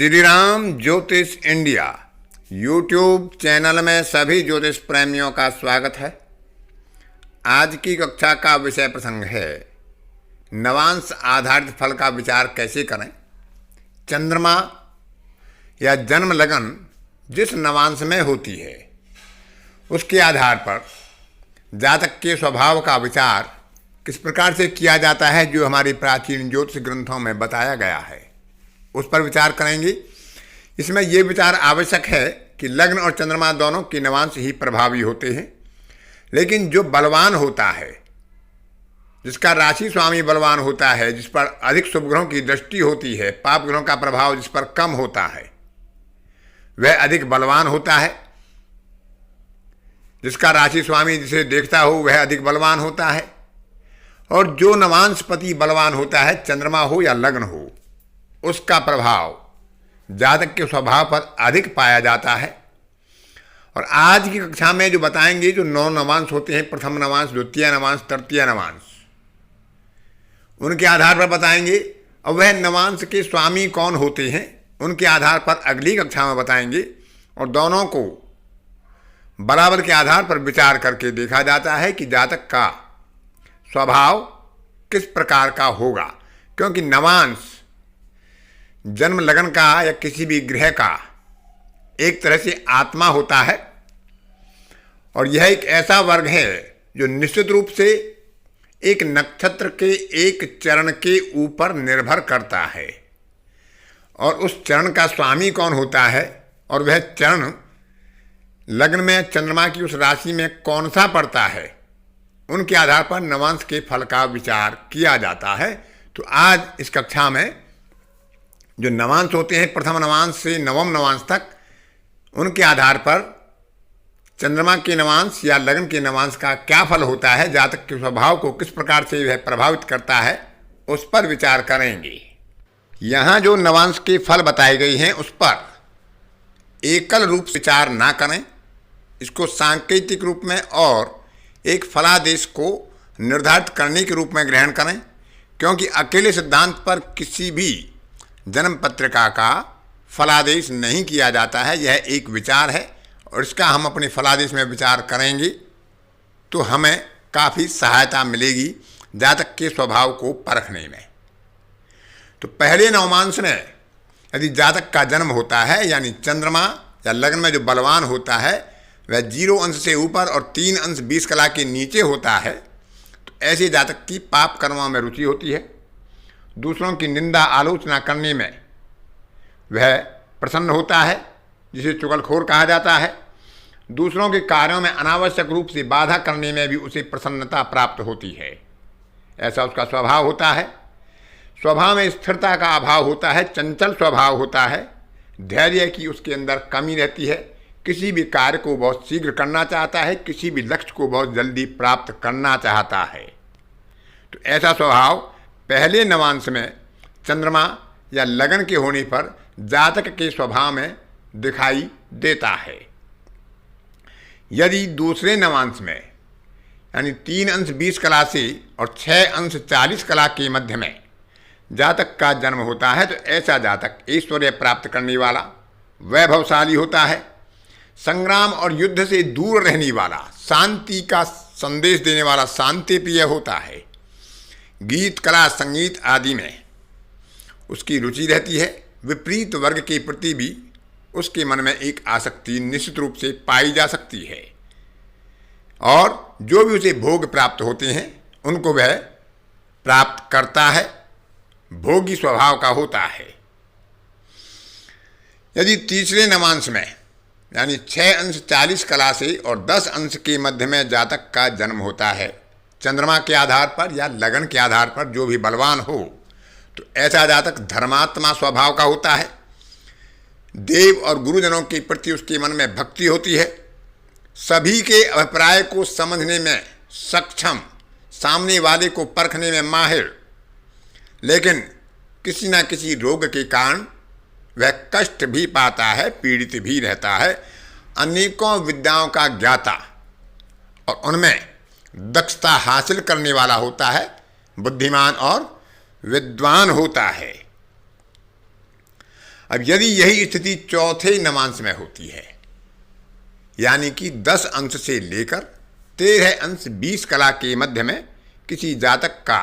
श्री राम ज्योतिष India YouTube channel में सभी ज्योतिष प्रेमियों का स्वागत है। आज की कक्षा का विषय प्रसंग है नवांश आधारित फल का विचार कैसे करें। चंद्रमा या जन्म लगन जिस नवांश में होती है उसके आधार पर जातक के स्वभाव का विचार किस प्रकार से किया जाता है, जो हमारी प्राचीन ज्योतिष ग्रंथों में बताया गया है, उस पर विचार करेंगे। इसमें यह विचार आवश्यक है कि लग्न और चंद्रमा दोनों की नवांश ही प्रभावी होते हैं, लेकिन जो बलवान होता है, जिसका राशि स्वामी बलवान होता है, जिस पर अधिक शुभ ग्रहों की दृष्टि होती है, पाप ग्रहों का प्रभाव जिस पर कम होता है, वह अधिक बलवान होता है। जिसका राशि स्वामी जिसे देखता हो वह अधिक बलवान होता है। और जो नवांशपति बलवान होता है, चंद्रमा हो या लग्न हो, उसका प्रभाव जातक के स्वभाव पर अधिक पाया जाता है। और आज की कक्षा में जो बताएंगे, जो 9 नवांश होते हैं, प्रथम नवांश, द्वितीय नवांश, तृतीय नवांश, उनके आधार पर बताएंगे। और वह नवांश के स्वामी कौन होते हैं, उनके आधार पर अगली कक्षा में बताएंगे। और दोनों को बराबर के आधार पर विचार करके देखा जाता है कि जातक का स्वभाव किस प्रकार का होगा, क्योंकि नवांश जन्म लगन का या किसी भी ग्रह का एक तरह से आत्मा होता है। और यह एक ऐसा वर्ग है जो निश्चित रूप से एक नक्षत्र के एक चरण के ऊपर निर्भर करता है। और उस चरण का स्वामी कौन होता है और वह चरण लग्न में चंद्रमा की उस राशि में कौन सा पड़ता है, उनके आधार पर नवांश के फल का विचार किया जाता है। तो आज इस कक्षा में जो नवांश होते हैं, प्रथम नवांश से नवम नवांश तक, उनके आधार पर चंद्रमा के नवांश या लग्न के नवांश का क्या फल होता है, जातक के स्वभाव को किस प्रकार से वह प्रभावित करता है, उस पर विचार करेंगे। यहाँ जो नवांश के फल बताए गए हैं उस पर एकल रूप से विचार ना करें, इसको सांकेतिक रूप में और एक फलादेश को निर्धारित करने के रूप में ग्रहण करें। क्योंकि अकेले सिद्धांत पर किसी भी जन्म पत्रिका का फलादेश नहीं किया जाता है। यह एक विचार है और इसका हम अपने फलादेश में विचार करेंगे तो हमें काफ़ी सहायता मिलेगी जातक के स्वभाव को परखने में। तो पहले नवमांश में यदि जातक का जन्म होता है, यानी चंद्रमा या लग्न में जो बलवान होता है वह 0 अंश से ऊपर और 3 अंश 20 कला के नीचे होता है, तो ऐसे जातक की पाप कर्मों में रुचि होती है। दूसरों की निंदा आलोचना करने में वह प्रसन्न होता है, जिसे चुगलखोर कहा जाता है। दूसरों के कार्यों में अनावश्यक रूप से बाधा करने में भी उसे प्रसन्नता प्राप्त होती है। ऐसा उसका स्वभाव होता है। स्वभाव में स्थिरता का अभाव होता है, चंचल स्वभाव होता है, धैर्य की उसके अंदर कमी रहती है, किसी भी कार्य को बहुत शीघ्र करना चाहता है, किसी भी लक्ष्य को बहुत जल्दी प्राप्त करना चाहता है। तो ऐसा स्वभाव पहले नवांश में चंद्रमा या लगन के होने पर जातक के स्वभाव में दिखाई देता है। यदि दूसरे नवांश में यानी 3 अंश 20 कला से और 6 अंश 40 कला के मध्य में जातक का जन्म होता है, तो ऐसा जातक ऐश्वर्य प्राप्त करने वाला, वैभवशाली होता है, संग्राम और युद्ध से दूर रहने वाला, शांति का संदेश देने वाला, शांति प्रिय होता है। गीत, कला, संगीत आदि में उसकी रुचि रहती है। विपरीत वर्ग के प्रति भी उसके मन में एक आसक्ति निश्चित रूप से पाई जा सकती है। और जो भी उसे भोग प्राप्त होते हैं उनको वह प्राप्त करता है, भोगी स्वभाव का होता है। यदि तीसरे नवांश में यानी 6 अंश 40 कला से और 10 अंश के मध्य में जातक का जन्म होता है, चंद्रमा के आधार पर या लगन के आधार पर जो भी बलवान हो, तो ऐसा जातक धर्मात्मा स्वभाव का होता है। देव और गुरुजनों के प्रति उसके मन में भक्ति होती है। सभी के अभिप्राय को समझने में सक्षम, सामने वाले को परखने में माहिर, लेकिन किसी न किसी रोग के कारण वह कष्ट भी पाता है, पीड़ित भी रहता है। अनेकों विद्याओं का ज्ञाता और उनमें दक्षता हासिल करने वाला होता है, बुद्धिमान और विद्वान होता है। अब यदि यही स्थिति चौथे नवांश में होती है, यानी कि 10 अंश से लेकर 13 अंश 20 कला के मध्य में किसी जातक का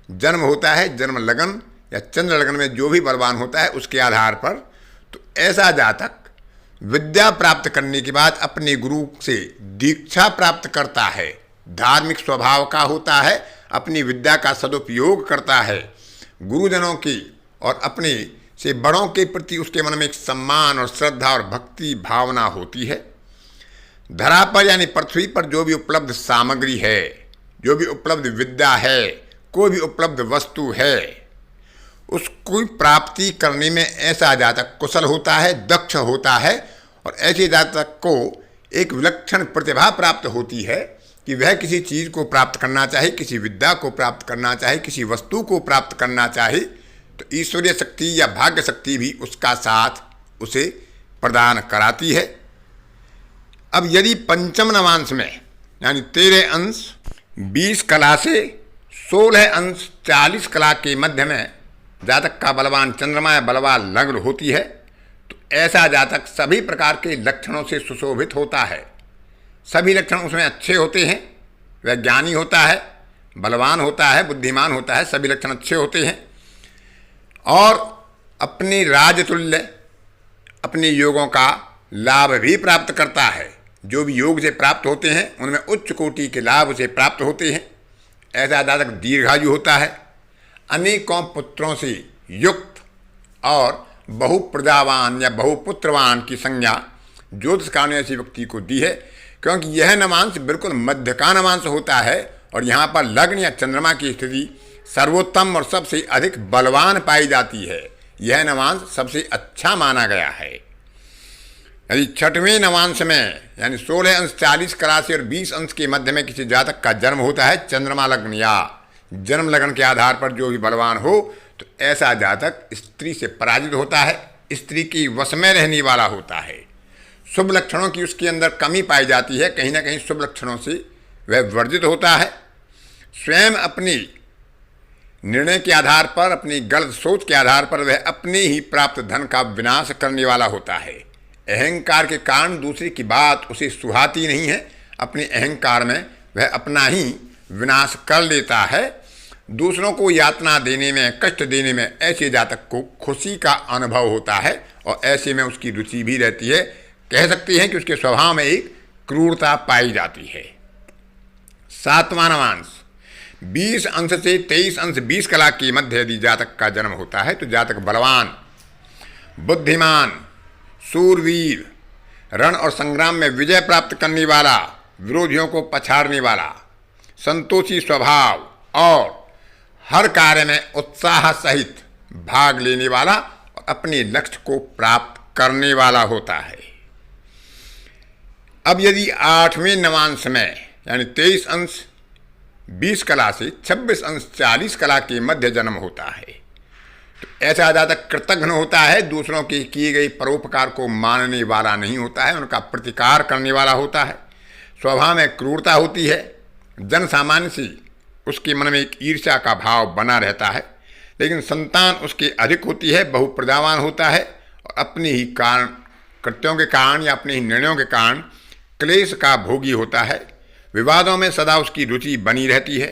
जन्म होता है, जन्म लगन या चंद्र लगन में जो भी बलवान होता है उसके आधार पर, तो ऐसा जातक विद्या प्राप्त करने के बाद अपने गुरु से दीक्षा प्राप्त करता है, धार्मिक स्वभाव का होता है, अपनी विद्या का सदुपयोग करता है, गुरुजनों की और अपने से बड़ों के प्रति उसके मन में एक सम्मान और श्रद्धा और भक्ति भावना होती है। धरा पर यानी पृथ्वी पर जो भी उपलब्ध सामग्री है, जो भी उपलब्ध विद्या है, कोई भी उपलब्ध वस्तु है, उसकी प्राप्ति करने में ऐसा जातक कुशल होता है, दक्ष होता है, और ऐसे जातक को एक विलक्षण प्रतिभा प्राप्त होती है कि वह किसी चीज़ को प्राप्त करना चाहे, किसी विद्या को प्राप्त करना चाहे, किसी वस्तु को प्राप्त करना चाहे, तो ईश्वरीय शक्ति या भाग्य शक्ति भी उसका साथ उसे प्रदान कराती है। अब यदि पंचम नवांश में यानी 13 अंश 20 कला से 16 अंश 40 कला के मध्य में जातक का बलवान चंद्रमा या बलवान लग्न होती है, तो ऐसा जातक सभी प्रकार के लक्षणों से सुशोभित होता है। सभी लक्षण उसमें अच्छे होते हैं, वह ज्ञानी होता है, बलवान होता है, बुद्धिमान होता है, सभी लक्षण अच्छे होते हैं और अपने राजतुल्य अपने योगों का लाभ भी प्राप्त करता है। जो भी योग से प्राप्त होते हैं उनमें उच्च कोटि के लाभ उसे प्राप्त होते हैं। ऐसा जातक दीर्घायु होता है, अनेकों पुत्रों से युक्त और बहुप्रजावान या बहुपुत्रवान की संज्ञा ज्योतिषकारों ने ऐसी व्यक्ति को दी है, क्योंकि यह नवांश बिल्कुल मध्य का नवांश होता है और यहाँ पर लग्न या चंद्रमा की स्थिति सर्वोत्तम और सबसे अधिक बलवान पाई जाती है। यह नवांश सबसे अच्छा माना गया है। यदि छठवें नवांश में यानी 16 अंश 40 कला से और 20 अंश के मध्य में किसी जातक का जन्म होता है, चंद्रमा लग्न या जन्म लगन के आधार पर जो भी बलवान हो, तो ऐसा जातक स्त्री से पराजित होता है, स्त्री की वश में रहने वाला होता है। शुभ लक्षणों की उसके अंदर कमी पाई जाती है, कहीं ना कहीं शुभ लक्षणों से वह वर्जित होता है। स्वयं अपनी निर्णय के आधार पर, अपनी गलत सोच के आधार पर वह अपने ही प्राप्त धन का विनाश करने वाला होता है। अहंकार के कारण दूसरे की बात उसे सुहाती नहीं है, अपने अहंकार में वह अपना ही विनाश कर लेता है। दूसरों को यातना देने में, कष्ट देने में ऐसे जातक को खुशी का अनुभव होता है और ऐसे में उसकी रुचि भी रहती है। कह सकते हैं कि उसके स्वभाव में एक क्रूरता पाई जाती है। सातवां नवांश 20 अंश से 23 अंश 20 कला के मध्य यदि जातक का जन्म होता है, तो जातक बलवान, बुद्धिमान, शूरवीर, रण और संग्राम में विजय प्राप्त करने वाला, विरोधियों को पछाड़ने वाला, संतोषी स्वभाव और हर कार्य में उत्साह सहित भाग लेने वाला और अपने लक्ष्य को प्राप्त करने वाला होता है। अब यदि 8वें नवांश में यानी 23 अंश 20 कला से 26 अंश 40 कला के मध्य जन्म होता है, तो ऐसा जातक कृतघ्न होता है, दूसरों के किए गए परोपकार को मानने वाला नहीं होता है, उनका प्रतिकार करने वाला होता है। स्वभाव में क्रूरता होती है, जन सामान्य से उसके मन में एक ईर्ष्या का भाव बना रहता है, लेकिन संतान उसके अधिक होती है, बहुप्रजावान होता है और अपने ही कारण कृत्यों के कारण या अपने ही निर्णयों के कारण क्लेश का भोगी होता है। विवादों में सदा उसकी रुचि बनी रहती है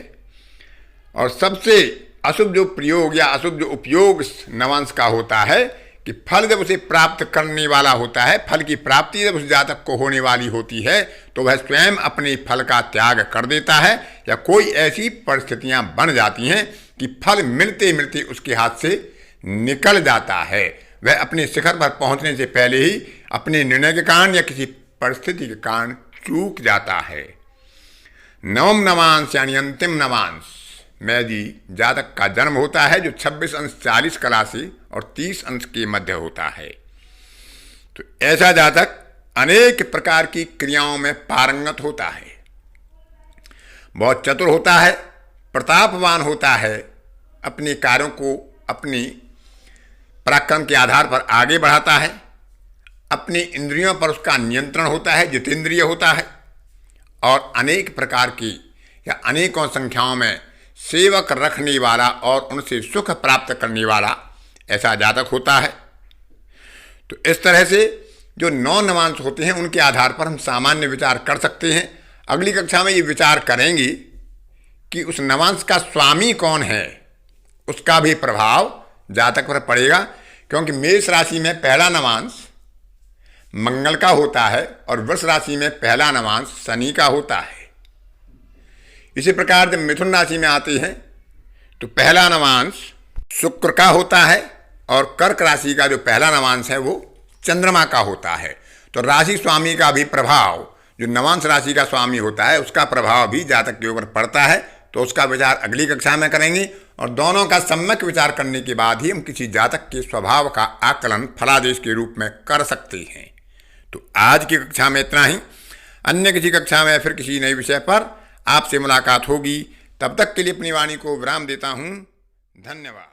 और सबसे अशुभ जो प्रयोग या अशुभ जो उपयोग नवांश का होता है कि फल जब उसे प्राप्त करने वाला होता है, फल की प्राप्ति जब उस जातक को होने वाली होती है, तो वह स्वयं अपने फल का त्याग कर देता है या कोई ऐसी परिस्थितियां बन जाती हैं कि फल मिलते मिलते उसके हाथ से निकल जाता है। वह अपने शिखर पर पहुंचने से पहले ही अपने निर्णय के कारण या किसी परिस्थिति के कारण चूक जाता है। नवम नवांश यानी अंतिम नवांश में यदि जातक का जन्म होता है, जो 26 अंश 40 कला से और 30 अंश के मध्य होता है, तो ऐसा जातक अनेक प्रकार की क्रियाओं में पारंगत होता है, बहुत चतुर होता है, प्रतापवान होता है, अपने कार्यों को अपनी पराक्रम के आधार पर आगे बढ़ाता है, अपनी इंद्रियों पर उसका नियंत्रण होता है, जितेंद्रिय होता है और अनेक प्रकार की या अनेकों संख्याओं में सेवक रखने वाला और उनसे सुख प्राप्त करने वाला ऐसा जातक होता है। तो इस तरह से जो 9 नवांश होते हैं उनके आधार पर हम सामान्य विचार कर सकते हैं। अगली कक्षा में ये विचार करेंगे कि उस नवांश का स्वामी कौन है, उसका भी प्रभाव जातक पर पड़ेगा, क्योंकि मेष राशि में पहला नवांश मंगल का होता है और वृष राशि में पहला नवांश शनि का होता है। इसी प्रकार जब मिथुन राशि में आते हैं तो पहला नवांश शुक्र का होता है और कर्क राशि का जो पहला नवांश है वो चंद्रमा का होता है। तो राशि स्वामी का भी प्रभाव, जो नवांश राशि का स्वामी होता है उसका प्रभाव भी जातक के ऊपर पड़ता है। तो उसका विचार अगली कक्षा में करेंगे और दोनों का सम्यक विचार करने के बाद ही हम किसी जातक के स्वभाव का आकलन फलादेश के रूप में कर सकते हैं। तो आज की कक्षा में इतना ही। अन्य किसी कक्षा में फिर किसी नए विषय पर आपसे मुलाकात होगी। तब तक के लिए अपनी वाणी को विराम देता हूँ। धन्यवाद।